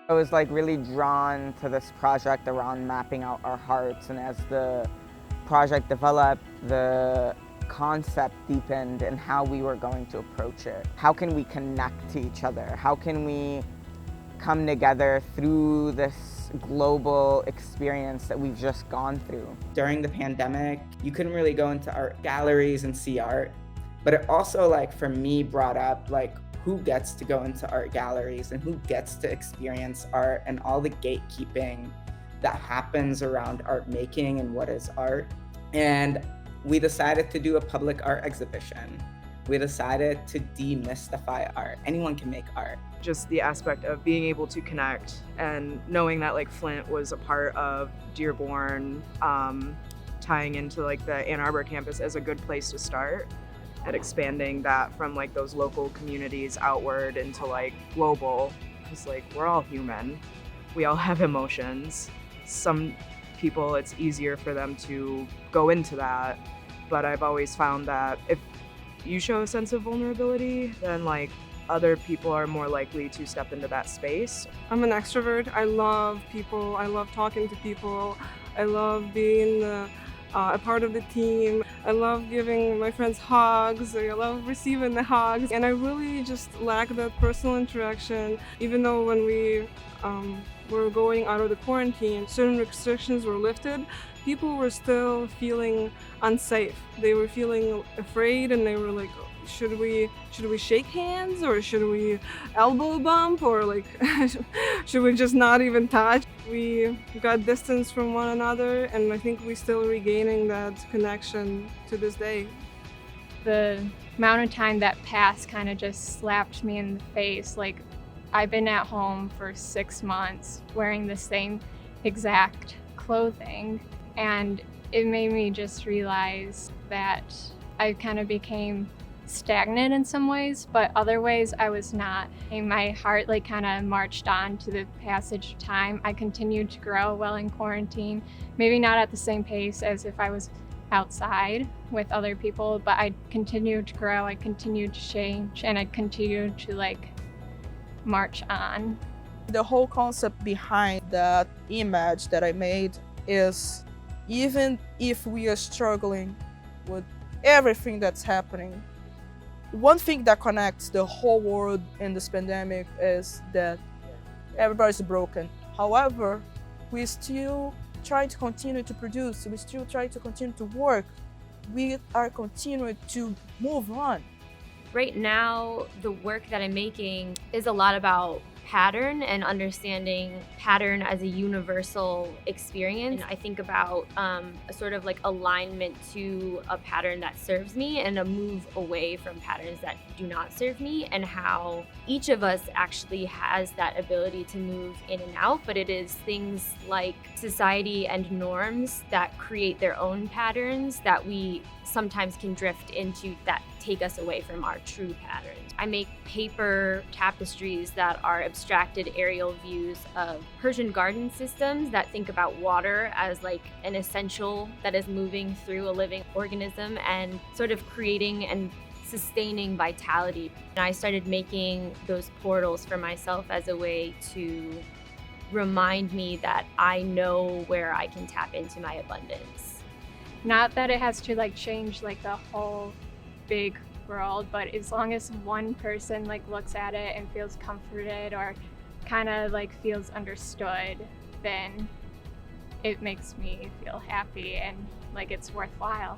I was like really drawn to this project around mapping out our hearts, and as the project developed, the concept deepened and how we were going to approach it. How can we connect to each other? How can we come together through this global experience that we've just gone through? During the pandemic, you couldn't really go into art galleries and see art, but it also, like, for me, brought up like who gets to go into art galleries and who gets to experience art and all the gatekeeping that happens around art making and what is art. And we decided to do a public art exhibition. We decided to demystify art. Anyone can make art. Just the aspect of being able to connect and knowing that like Flint was a part of Dearborn, tying into like the Ann Arbor campus as a good place to start, and expanding that from like those local communities outward into like global, because like we're all human, we all have emotions. Some people it's easier for them to go into that, but I've always found that if you show a sense of vulnerability, then like other people are more likely to step into that space. I'm an extrovert. I love people. I love talking to people. I love being a part of the team. I love giving my friends hugs. I love receiving the hugs. And I really just lack that personal interaction. Even though when we were going out of the quarantine, certain restrictions were lifted, people were still feeling unsafe. They were feeling afraid, and they were like, should we shake hands, or should we elbow bump, or like should we just not even touch? We got distance from one another, and I think we're still regaining that connection to this day. The amount of time that passed kind of just slapped me in the face. Like, I've been at home for 6 months wearing the same exact clothing, and it made me just realize that I kind of became stagnant in some ways, but other ways I was not. And my heart like kind of marched on to the passage of time. I continued to grow while in quarantine, maybe not at the same pace as if I was outside with other people, but I continued to grow, I continued to change, and I continued to like march on. The whole concept behind that image that I made is, even if we are struggling with everything that's happening, one thing that connects the whole world in this pandemic is that everybody's broken. However, we still try to continue to produce, we still try to continue to work. We are continuing to move on. Right now, the work that I'm making is a lot about pattern and understanding pattern as a universal experience. I think about a sort of like alignment to a pattern that serves me and a move away from patterns that do not serve me, and how each of us actually has that ability to move in and out, but it is things like society and norms that create their own patterns that we sometimes can drift into that take us away from our true patterns. I make paper tapestries that are abstracted aerial views of Persian garden systems that think about water as like an essential that is moving through a living organism and sort of creating and sustaining vitality. And I started making those portals for myself as a way to remind me that I know where I can tap into my abundance. Not that it has to like change like the whole big world, but as long as one person like looks at it and feels comforted or kind of like feels understood, then it makes me feel happy and like it's worthwhile.